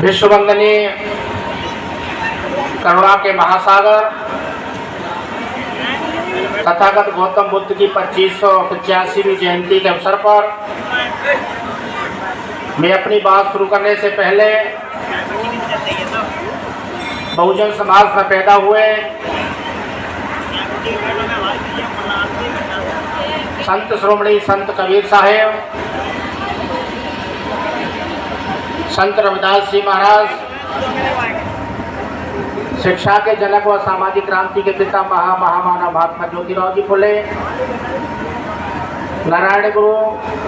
विश्व वंदनीय करुणा के महासागर तथागत गौतम बुद्ध की 2585वीं जयंती के अवसर पर मैं अपनी बात शुरू करने से पहले बहुजन समाज में पैदा हुए संत श्रोमणी संत कबीर साहेब, संत रविदास जी महाराज, शिक्षा के जनक व सामाजिक क्रांति के पिता महामानव महात्मा ज्योतिराव जी फुले, नारायण गुरु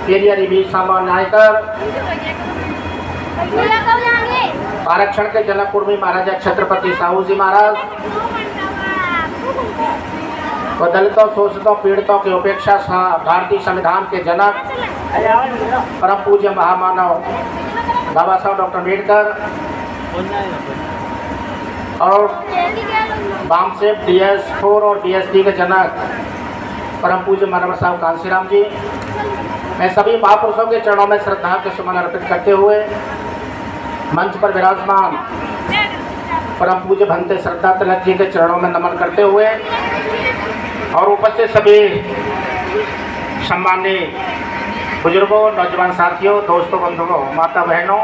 पेरियर वी सामा नायकर, आरक्षण के जनक कुर्मी महाराजा छत्रपति साहू जी महाराज व दलितों, शोषितों, पीड़ितों की उपेक्षा भारतीय संविधान के जनक परम पूज्य महामानव बाबा साहब डॉक्टर अम्बेडकर और बामसेब DS4 और DSD के जनक परम पूज्य मानव साहब कांसीराम जी, मैं सभी महापुरुषों के चरणों में श्रद्धा के सुमन अर्पित करते हुए मंच पर विराजमान परम पूज्य भंते श्रद्धा तिलक जी के चरणों में नमन करते हुए और उपस्थित सभी सम्माननीय बुजुर्गों, नौजवान साथियों, दोस्तों, बंधुओं, माता बहनों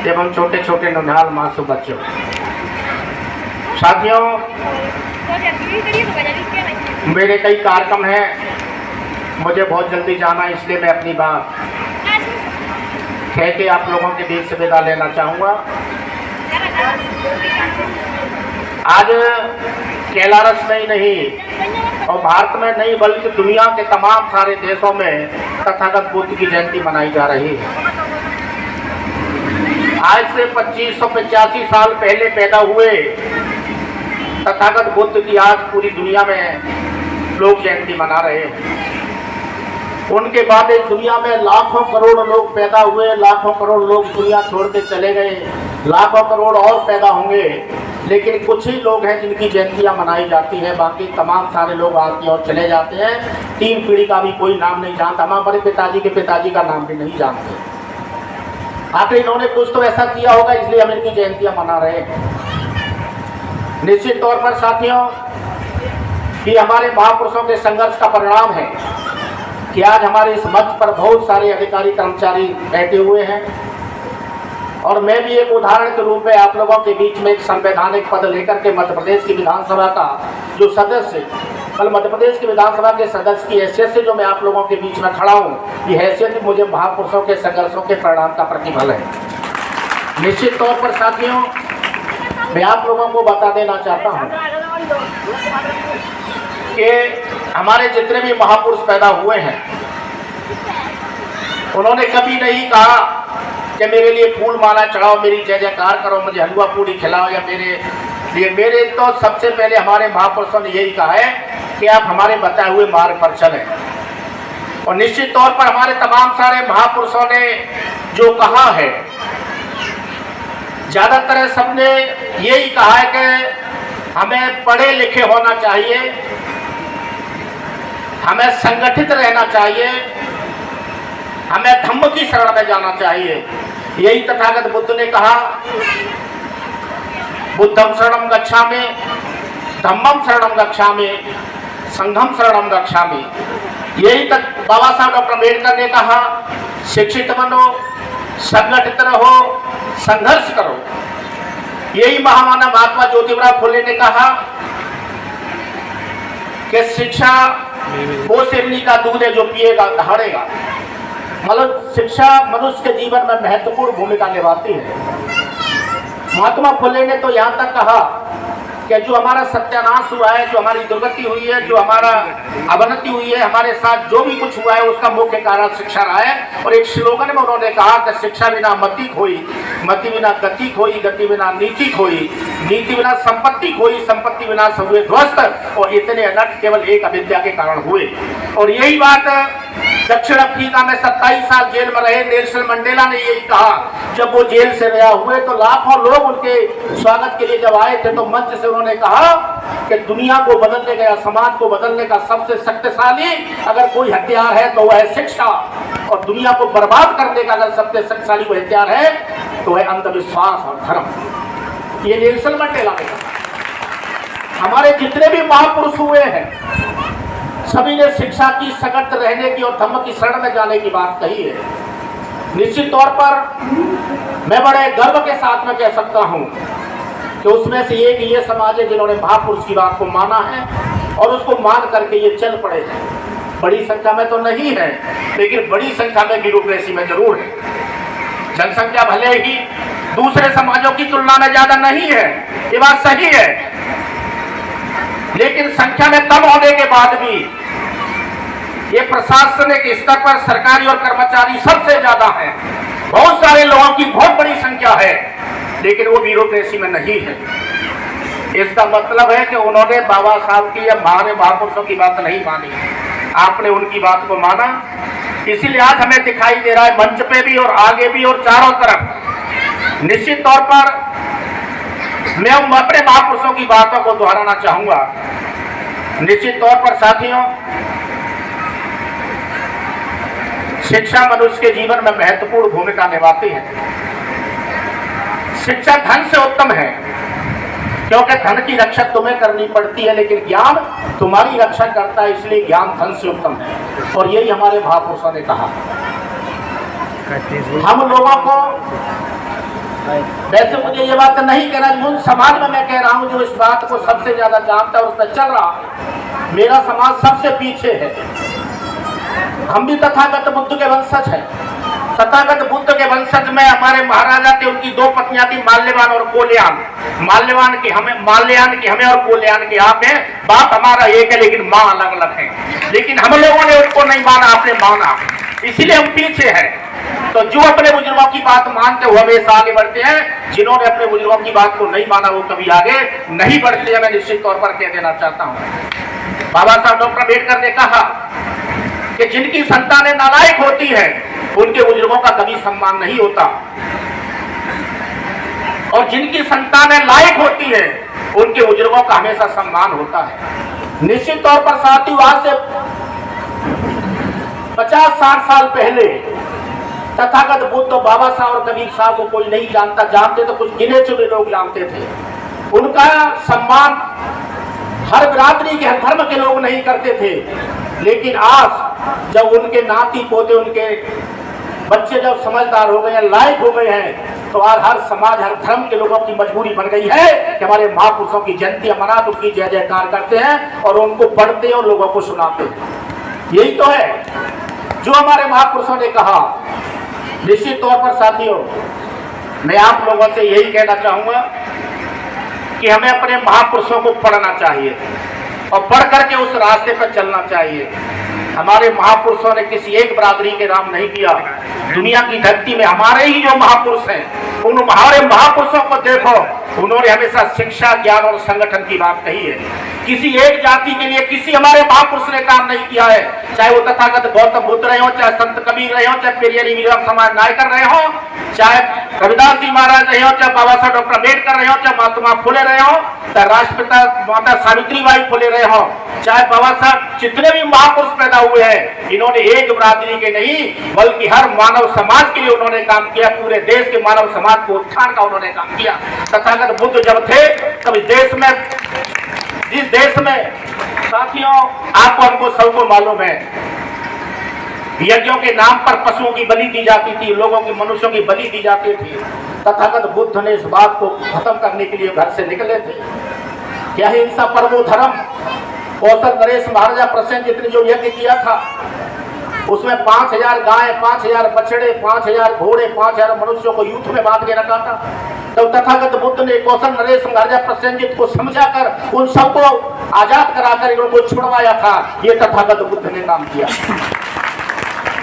एवं छोटे छोटे नौनिहाल मासूम बच्चों, साथियों, मेरे कई कार्यक्रम हैं, मुझे बहुत जल्दी जाना है, इसलिए मैं अपनी बात कह के आप लोगों के बीच से विदा लेना चाहूँगा। आज कैलारस में ही नहीं और भारत में नहीं बल्कि दुनिया के तमाम सारे देशों में तथागत बुद्ध की जयंती मनाई जा रही है। आज से 2585 साल पहले पैदा हुए तथागत बुद्ध की आज पूरी दुनिया में लोग जयंती मना रहे हैं। उनके बाद इस दुनिया में लाखों करोड़ लोग पैदा हुए, लाखों करोड़ लोग दुनिया छोड़ के चले गए, लाखों करोड़ और पैदा होंगे, लेकिन कुछ ही लोग हैं जिनकी जयंतियां मनाई जाती हैं, बाकी तमाम सारे लोग आते और चले जाते हैं। 3 पीढ़ी का भी कोई नाम नहीं जानता, हमारे पिताजी के पिताजी का नाम भी नहीं जानते। आखिर इन्होंने कुछ तो ऐसा किया होगा, इसलिए हम इनकी जयंतियां मना रहे हैं। निश्चित तौर पर साथियों, कि हमारे महापुरुषों के संघर्ष का परिणाम है कि आज हमारे इस मंच पर बहुत सारे अधिकारी कर्मचारी बैठे हुए हैं और मैं भी एक उदाहरण के रूप में आप लोगों के बीच में एक संवैधानिक पद लेकर के मध्य प्रदेश की विधानसभा का जो सदस्य, कल मध्य प्रदेश की विधानसभा के सदस्य की हैसियत से जो मैं आप लोगों के बीच में खड़ा हूँ, ये हैसियत मुझे महापुरुषों के संघर्षों के परिणाम का प्रतिफल है। निश्चित तौर पर साथियों, मैं आप लोगों को बता देना चाहता हूँ कि हमारे जितने भी महापुरुष पैदा हुए हैं, उन्होंने कभी नहीं कहा कि मेरे लिए फूल माला चढ़ाओ, मेरी जय जयकार करो, मुझे हलवा पूड़ी खिलाओ या मेरे तो सबसे पहले हमारे महापुरुषों ने यही कहा है कि आप हमारे बताए हुए मार्ग पर चलें। और निश्चित तौर पर हमारे तमाम सारे महापुरुषों ने जो कहा है, ज़्यादातर सबने यही कहा है कि हमें पढ़े लिखे होना चाहिए, हमें संगठित रहना चाहिए, हमें धम्म की शरण में जाना चाहिए। यही तथागत बुद्ध ने कहा, बुद्धम शरणम गच्छामि, धम्मम शरणम गच्छामि, संघम शरणम गच्छामि। यही तक बाबा साहब डॉक्टर अम्बेडकर ने कहा, शिक्षित बनो, संगठित रहो, संघर्ष करो। यही महामानव महात्मा ज्योतिराव फुले ने कहा कि शिक्षा वो शेरनी का दूध है जो पिएगा दहाड़ेगा। मतलब शिक्षा मनुष्य के जीवन में महत्वपूर्ण भूमिका निभाती है। महात्मा फुले ने तो यहाँ तक कहा कि जो हमारा सत्यानाश हुआ है, जो हमारी दुर्गति हुई है, जो हमारा अवनति हुई है, हमारे साथ जो भी कुछ हुआ है, उसका मुख्य कारण शिक्षा रहा है। और एक स्लोगन में उन्होंने कहा कि शिक्षा बिना मति खोई, मति बिना गति खोई, गति बिना नीति खोई, नीति बिना संपत्ति खोई, संपत्ति बिना हुए ध्वस्त, और इतने अनर्थ केवल एक अविद्या के कारण हुए। और यही बात दक्षिण अफ्रीका में 27 साल जेल में रहे नेल्सन मंडेला ने यही कहा। जब वो जेल से रिहा हुए तो लाखों लोग उनके स्वागत के लिए जब आए थे, तो मंच से उन्होंने कहा कि दुनिया को बदलने का, समाज को बदलने का सबसे शक्तिशाली अगर कोई हथियार है तो वह है शिक्षा। और दुनिया को बर्बाद करने का अगर सबसे शक्तिशाली कोई हथियार है तो है अंधविश्वास और धर्म। ये नेल्सन मंडेला ने कहा। हमारे जितने भी महापुरुष हुए हैं सभी ने शिक्षा की, सशक्त रहने की और धर्म की शरण में जाने की बात कही है। निश्चित तौर पर मैं बड़े गर्व के साथ में कह सकता हूं कि उसमें से एक ये समाज है जिन्होंने महापुरुष की बात को माना है और उसको मान करके ये चल पड़े हैं। बड़ी संख्या में तो नहीं है, लेकिन बड़ी संख्या में ब्यूरोक्रेसी में जरूर है। जनसंख्या भले ही दूसरे समाजों की तुलना में ज्यादा नहीं है, ये बात सही है, लेकिन संख्या में कम होने के बाद भी ये प्रशासनिक स्तर पर सरकारी और कर्मचारी सबसे ज्यादा हैं। बहुत सारे लोगों की बहुत बड़ी संख्या है, लेकिन वो ब्यूरोक्रेसी में नहीं है। इसका मतलब है कि उन्होंने बाबा साहब की या हमारे महापुरुषों की बात नहीं मानी, आपने उनकी बात को माना। इसीलिए आज हमें दिखाई दे रहा है मंच पे भी और आगे भी और चारों तरफ। निश्चित तौर पर मैं अपने महापुरुषों की बातों को दोहराना चाहूंगा। निश्चित तौर पर साथियों, शिक्षा मनुष्य के जीवन में महत्वपूर्ण भूमिका निभाती है। शिक्षा धन से उत्तम है, क्योंकि धन की रक्षा तुम्हें करनी पड़ती है, लेकिन ज्ञान तुम्हारी रक्षा करता है, इसलिए ज्ञान धन से उत्तम है। और यही हमारे महापुरुषों ने कहा। हम लोगों को, वैसे मुझे ये बात नहीं कहना, उन समाज में मैं कह रहा हूं जो इस बात को सबसे ज्यादा जानता है और उस पर चल रहा है। मेरा समाज सबसे पीछे है। हम भी तथागत बुद्ध के वंशज हैं। तथागत बुद्ध के वंशज में हमारे महाराजा थे, उनकी दो पत्नियां थी, माल्यवान और कोल्यान। माल्यवान की हमें और कोल्यान की आप हैं। बाप हमारा एक है, लेकिन माँ अलग अलग है। लेकिन हम लोगों ने उनको नहीं माना, आपने माना, इसीलिए हम पीछे हैं। तो जो अपने बुजुर्गों की बात मानते हुए हमेशा आगे बढ़ते हैं, जिन्होंने अपने बुजुर्गों की बात को नहीं माना वो कभी आगे नहीं बढ़ते हैं। मैं निश्चित तौर पर कह देना चाहता हूँ, बाबा साहब डॉक्टर अम्बेडकर ने कहा कि जिनकी संतानें नालायक होती है उनके बुजुर्गों का कभी सम्मान नहीं होता, और जिनकी संतानें लायक होती है उनके बुजुर्गों का हमेशा सम्मान होता है। निश्चित तौर पर साथियों, आज से 50-60 साल पहले तथागत बुद्ध और बाबा साहब और कबीर साहब को कोई नहीं जानता, जानते तो कुछ गिने चुने लोग जानते थे। उनका सम्मान हर बिरादरी के, हर धर्म के लोग नहीं करते थे। लेकिन आज जब उनके नाती पोते, उनके बच्चे जब समझदार हो गए हैं, लायक हो गए हैं, तो आज हर समाज, हर धर्म के लोगों की मजबूरी बन गई है कि हमारे महापुरुषों की जयंती मना, उनकी जय जयकार करते हैं और उनको पढ़ते हैं और लोगों को सुनाते हैं। यही तो है जो हमारे महापुरुषों ने कहा। निश्चित तौर पर साथियों, मैं आप लोगों से यही कहना चाहूंगा कि हमें अपने महापुरुषों को पढ़ना चाहिए और पढ़ करके उस रास्ते पर चलना चाहिए। हमारे महापुरुषों ने किसी एक बरादरी के नाम नहीं किया। दुनिया की धरती में हमारे ही जो महापुरुष हैं, उन हमारे महापुरुषों को देखो, उन्होंने हमेशा शिक्षा, ज्ञान और संगठन की बात कही है। किसी एक जाति के लिए किसी हमारे महापुरुष ने काम नहीं किया है, चाहे वो तथागत गौतम बुद्ध रहे हो, चाहे संत कबीर रहे हो, चाहे पेरियारी विवेक समाज नायकर रहे हो, चाहे रविदास जी महाराज रहे हो, चाहे बाबा साहब डॉक्टर अम्बेडकर रहे हो, चाहे महात्मा फुले रहे हो, चाहे राष्ट्रपिता माता सावित्रीबाई फुले रहे हो, चाहे बाबा साहब, जितने भी महापुरुष पैदा हुए हैं, इन्होंने एक बरादरी के नहीं बल्कि हर मानव समाज के लिए उन्होंने काम किया। पूरे देश के मानव समाज को उत्थान का उन्होंने काम किया। तथागत बुद्ध जब थे तब जिस देश में साथियों, आपको हमको सबको मालूम है, यज्ञों के नाम पर पशुओं की बलि दी जाती थी, लोगों की, मनुष्यों की बलि दी जाती थी। तथागत बुद्ध ने इस बात को खत्म करने के लिए घर से निकले थे। क्या हिंसा परमो धर्म। कौशल नरेश महाराजा प्रसेनजित ने जो यज्ञ किया था, उसमें 5000 गाय, 5000 बछड़े, 5000 घोड़े, 5000 मनुष्यों को युद्ध में बांध के रखा था। तो तथागत बुद्ध ने कौशल नरेश महाराजा प्रसेनजित को समझाकर उन सबको आजाद कराकर उनको छुड़वाया था। ये तथागत बुद्ध ने काम किया।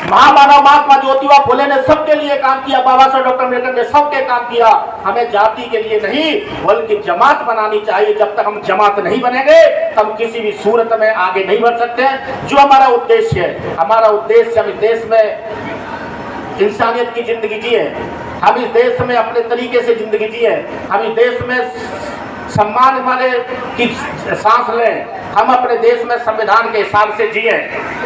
महामानव महात्मा ज्योतिबा फुले ने सबके लिए काम किया। बाबा साहब डॉक्टर अम्बेडकर ने सबके काम किया। हमें जाति के लिए नहीं बल्कि जमात बनानी चाहिए। जब तक हम जमात नहीं बनेंगे तब किसी भी सूरत में आगे नहीं बढ़ सकते। जो हमारा उद्देश्य है, हमारा उद्देश्य हम इस देश में इंसानियत की जिंदगी जिए, हम इस देश में अपने तरीके से जिंदगी जिए, हम इस देश में सम्मान वाले की सांस लें, हम अपने देश में संविधान के हिसाब से जिए।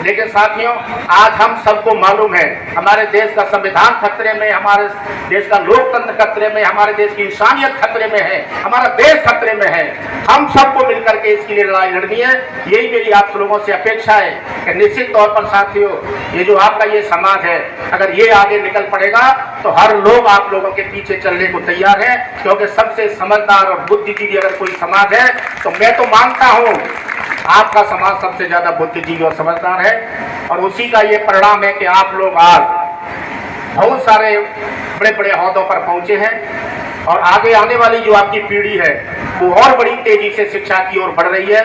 लेकिन साथियों, आज हम सबको मालूम है हमारे देश का संविधान खतरे में, हमारे देश का लोकतंत्र खतरे में, हमारे देश की इंसानियत खतरे में है, हमारा देश खतरे में है। हम सबको मिलकर के इसके लिए लड़ाई लड़नी है। यही मेरी आप लोगों से अपेक्षा है कि निश्चित तौर पर साथियों, ये जो आपका ये समाज है, अगर ये आगे निकल पड़ेगा तो हर लोग आप लोगों के पीछे चलने को तैयार है, क्योंकि सबसे समझदार और बुद्धिजीवी अगर कोई समाज है तो मैं तो मानता हूँ आपका समाज सबसे ज्यादा बुद्धिजीवी और समझदार है। और उसी का ये परिणाम है कि आप लोग आज बहुत सारे बड़े बड़े ओहदों पर पहुंचे हैं और आगे आने वाली जो आपकी पीढ़ी है वो और बड़ी तेजी से शिक्षा की ओर बढ़ रही है।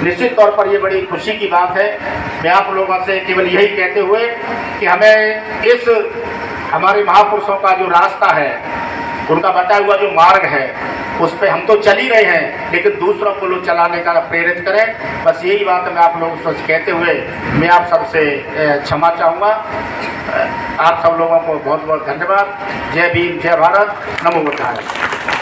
निश्चित तौर पर ये बड़ी खुशी की बात है। मैं आप लोगों से केवल यही कहते हुए कि हमें इस हमारे महापुरुषों का जो रास्ता है, उनका बताया हुआ जो मार्ग है, उस पर हम तो चल ही रहे हैं, लेकिन दूसरों को लोग चलाने का प्रेरित करें। बस यही बात मैं आप लोगों से कहते हुए मैं आप सबसे क्षमा चाहूँगा। आप सब लोगों को बहुत बहुत धन्यवाद। जय भीम, जय भारत, नमो बुद्धाय।